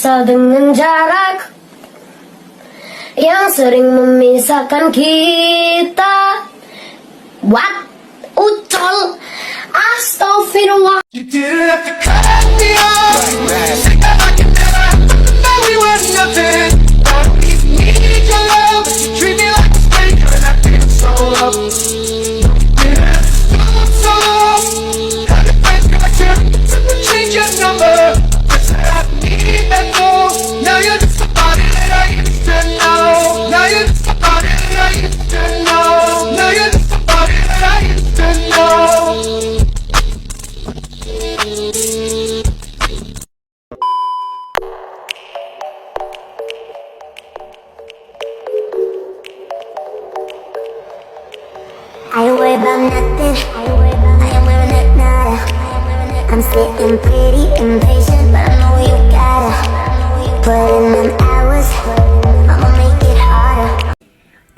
terpisah dengan jarak yang sering memisahkan kita. What? Ucol. Astagfirullah. You didn't have to cut me off. Say that I can never. Thought we were nothing. Thought we need your love, but you treat me like a stranger, and I feel so low. Yeah, so low. How did friends got you? Change your number. Guess I need that more. Now you're just somebody that I used to know. Now you're just somebody that I used to know. Now you're just somebody that I used to know. I ain't worried about nothing. I ain't wearing that nada. I'm sitting pretty impatient, but I know you gotta put in them hours. I'ma make it harder.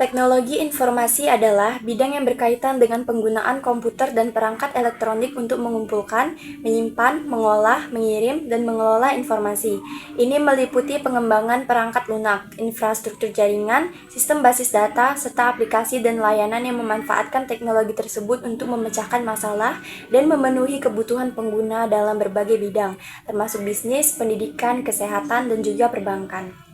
Teknologi informasi adalah bidang yang berkaitan dengan penggunaan komputer dan perangkat elektronik untuk mengumpulkan, menyimpan, mengolah, mengirim, dan mengelola informasi. Ini meliputi pengembangan perangkat lunak, infrastruktur jaringan, sistem basis data, serta aplikasi dan layanan yang memanfaatkan teknologi tersebut untuk memecahkan masalah dan memenuhi kebutuhan pengguna dalam berbagai bidang, termasuk bisnis, pendidikan, kesehatan, dan juga perbankan.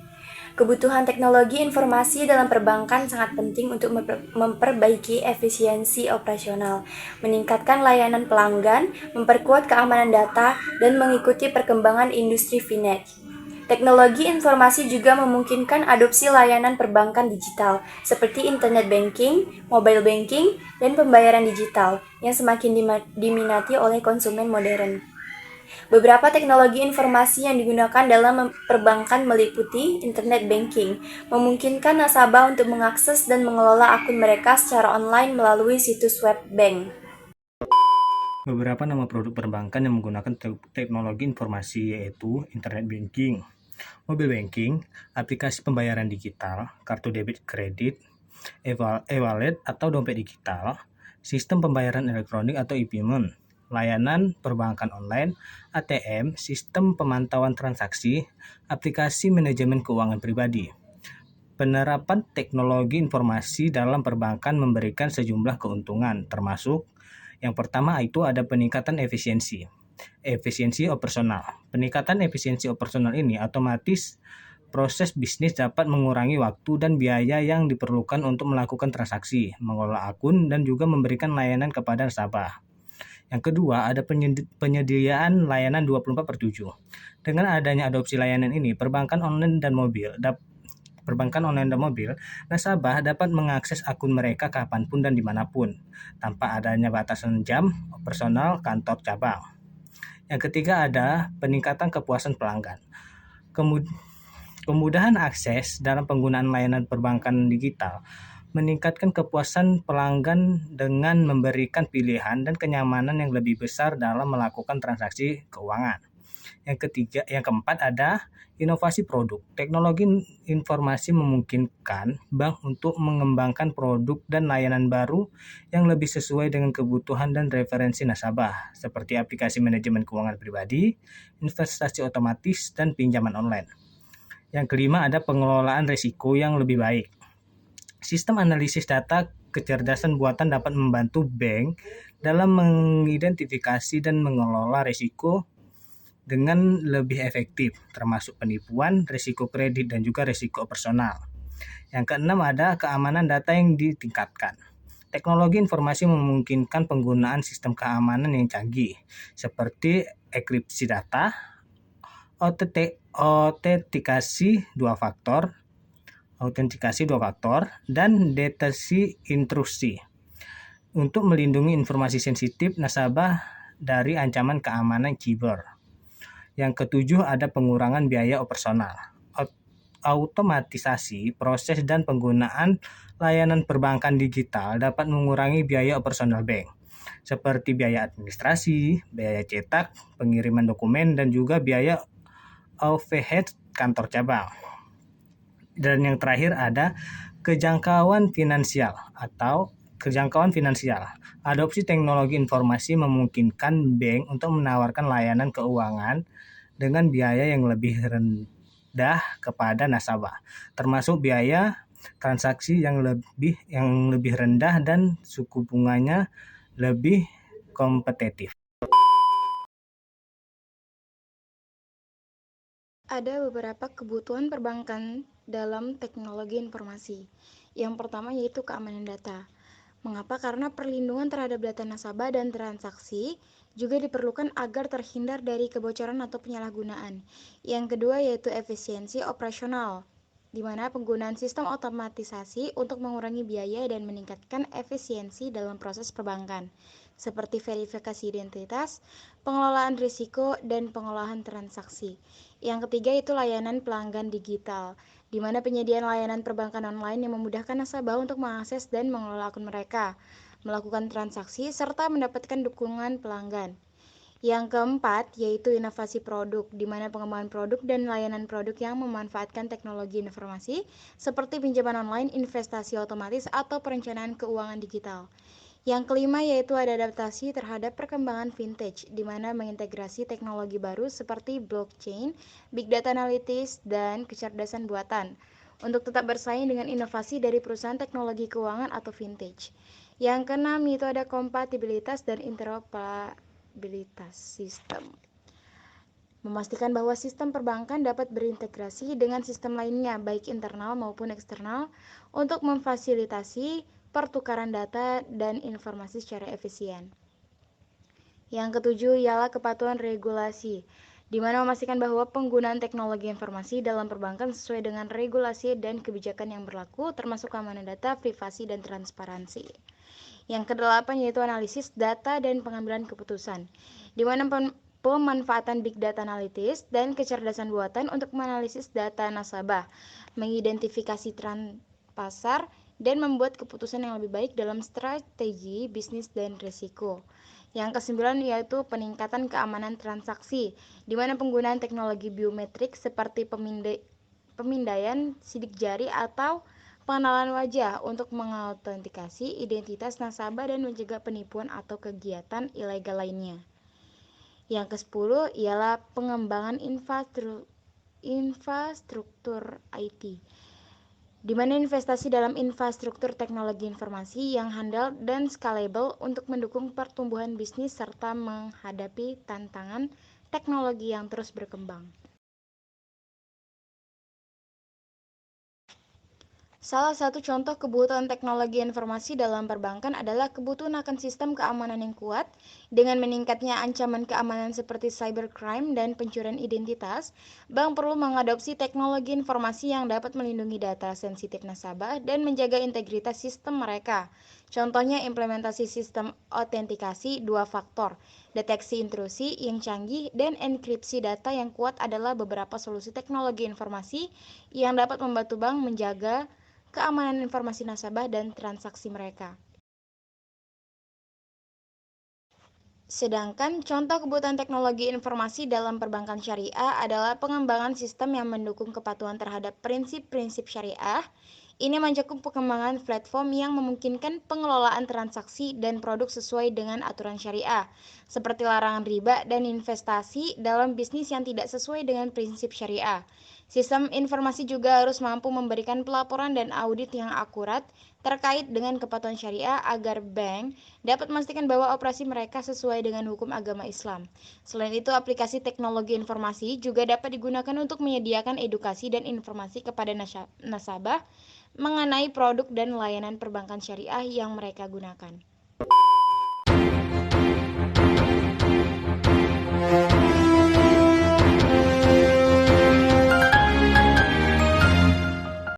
Kebutuhan teknologi informasi dalam perbankan sangat penting untuk memperbaiki efisiensi operasional, meningkatkan layanan pelanggan, memperkuat keamanan data, dan mengikuti perkembangan industri fintech. Teknologi informasi juga memungkinkan adopsi layanan perbankan digital, seperti internet banking, mobile banking, dan pembayaran digital, yang semakin diminati oleh konsumen modern. Beberapa teknologi informasi yang digunakan dalam perbankan meliputi internet banking, memungkinkan nasabah untuk mengakses dan mengelola akun mereka secara online melalui situs web bank. Beberapa nama produk perbankan yang menggunakan teknologi informasi yaitu internet banking, mobile banking, aplikasi pembayaran digital, kartu debit kredit, e-wallet atau dompet digital, sistem pembayaran elektronik atau e-payment, layanan perbankan online, ATM, sistem pemantauan transaksi, aplikasi manajemen keuangan pribadi. Penerapan teknologi informasi dalam perbankan memberikan sejumlah keuntungan, termasuk yang pertama itu ada peningkatan efisiensi operasional. Peningkatan efisiensi operasional ini otomatis proses bisnis dapat mengurangi waktu dan biaya yang diperlukan untuk melakukan transaksi, mengelola akun, dan juga memberikan layanan kepada nasabah. Yang kedua, ada penyediaan layanan 24/7. Dengan adanya adopsi layanan ini, perbankan online dan mobil, nasabah dapat mengakses akun mereka kapanpun dan dimanapun, tanpa adanya batasan jam operasional kantor cabang. Yang ketiga, ada peningkatan kepuasan pelanggan. Kemudahan akses dalam penggunaan layanan perbankan digital meningkatkan kepuasan pelanggan dengan memberikan pilihan dan kenyamanan yang lebih besar dalam melakukan transaksi keuangan. Yang keempat ada inovasi produk. Teknologi informasi memungkinkan bank untuk mengembangkan produk dan layanan baru yang lebih sesuai dengan kebutuhan dan referensi nasabah, seperti aplikasi manajemen keuangan pribadi, investasi otomatis, dan pinjaman online. Yang kelima ada pengelolaan risiko yang lebih baik. Sistem analisis data kecerdasan buatan dapat membantu bank dalam mengidentifikasi dan mengelola risiko dengan lebih efektif, termasuk penipuan, risiko kredit, dan juga risiko operasional. Yang keenam ada keamanan data yang ditingkatkan. Teknologi informasi memungkinkan penggunaan sistem keamanan yang canggih, seperti enkripsi data, autentikasi dua faktor, dan deteksi intrusi untuk melindungi informasi sensitif nasabah dari ancaman keamanan siber. Yang ketujuh ada pengurangan biaya operasional. Automatisasi proses dan penggunaan layanan perbankan digital dapat mengurangi biaya operasional bank, seperti biaya administrasi, biaya cetak, pengiriman dokumen, dan juga biaya overhead kantor cabang. Dan yang terakhir ada kejangkauan finansial. Adopsi teknologi informasi memungkinkan bank untuk menawarkan layanan keuangan dengan biaya yang lebih mudah kepada nasabah, termasuk biaya transaksi yang lebih rendah dan suku bunganya lebih kompetitif. Ada beberapa kebutuhan perbankan dalam teknologi informasi. Yang pertama yaitu keamanan data. Mengapa? Karena perlindungan terhadap data nasabah dan transaksi juga diperlukan agar terhindar dari kebocoran atau penyalahgunaan. Yang kedua yaitu efisiensi operasional, di mana penggunaan sistem otomatisasi untuk mengurangi biaya dan meningkatkan efisiensi dalam proses perbankan, seperti verifikasi identitas, pengelolaan risiko, dan pengolahan transaksi. Yang ketiga itu layanan pelanggan digital, di mana penyediaan layanan perbankan online yang memudahkan nasabah untuk mengakses dan mengelola akun mereka, melakukan transaksi, serta mendapatkan dukungan pelanggan. Yang keempat, yaitu inovasi produk, di mana pengembangan produk dan layanan produk yang memanfaatkan teknologi informasi, seperti pinjaman online, investasi otomatis, atau perencanaan keuangan digital. Yang kelima yaitu ada adaptasi terhadap perkembangan vintage, di mana mengintegrasi teknologi baru seperti blockchain, big data analytics, dan kecerdasan buatan, untuk tetap bersaing dengan inovasi dari perusahaan teknologi keuangan atau vintage. Yang keenam yaitu ada kompatibilitas dan interoperabilitas sistem. Memastikan bahwa sistem perbankan dapat berintegrasi dengan sistem lainnya, baik internal maupun eksternal, untuk memfasilitasi pertukaran data dan informasi secara efisien. Yang ketujuh ialah kepatuhan regulasi, di mana memastikan bahwa penggunaan teknologi informasi dalam perbankan sesuai dengan regulasi dan kebijakan yang berlaku, termasuk keamanan data, privasi, dan transparansi. Yang kedelapan yaitu analisis data dan pengambilan keputusan, di mana pemanfaatan big data analytics dan kecerdasan buatan untuk menganalisis data nasabah, mengidentifikasi tren pasar, dan membuat keputusan yang lebih baik dalam strategi bisnis dan risiko. Yang kesembilan yaitu peningkatan keamanan transaksi, di mana penggunaan teknologi biometrik seperti pemindaian sidik jari atau pengenalan wajah untuk mengautentikasi identitas nasabah dan mencegah penipuan atau kegiatan ilegal lainnya. Yang ke-10 ialah pengembangan infrastruktur IT, di mana investasi dalam infrastruktur teknologi informasi yang handal dan scalable untuk mendukung pertumbuhan bisnis serta menghadapi tantangan teknologi yang terus berkembang. Salah satu contoh kebutuhan teknologi informasi dalam perbankan adalah kebutuhan akan sistem keamanan yang kuat. Dengan meningkatnya ancaman keamanan seperti cybercrime dan pencurian identitas, bank perlu mengadopsi teknologi informasi yang dapat melindungi data sensitif nasabah dan menjaga integritas sistem mereka. Contohnya implementasi sistem autentikasi dua faktor, deteksi intrusi yang canggih, dan enkripsi data yang kuat adalah beberapa solusi teknologi informasi yang dapat membantu bank menjaga keamanan informasi nasabah dan transaksi mereka. Sedangkan contoh kebutuhan teknologi informasi dalam perbankan syariah adalah pengembangan sistem yang mendukung kepatuhan terhadap prinsip-prinsip syariah. Ini mencakup pengembangan platform yang memungkinkan pengelolaan transaksi dan produk sesuai dengan aturan syariah, seperti larangan riba dan investasi dalam bisnis yang tidak sesuai dengan prinsip syariah. Sistem informasi juga harus mampu memberikan pelaporan dan audit yang akurat terkait dengan kepatuhan syariah agar bank dapat memastikan bahwa operasi mereka sesuai dengan hukum agama Islam. Selain itu, aplikasi teknologi informasi juga dapat digunakan untuk menyediakan edukasi dan informasi kepada nasabah mengenai produk dan layanan perbankan syariah yang mereka gunakan.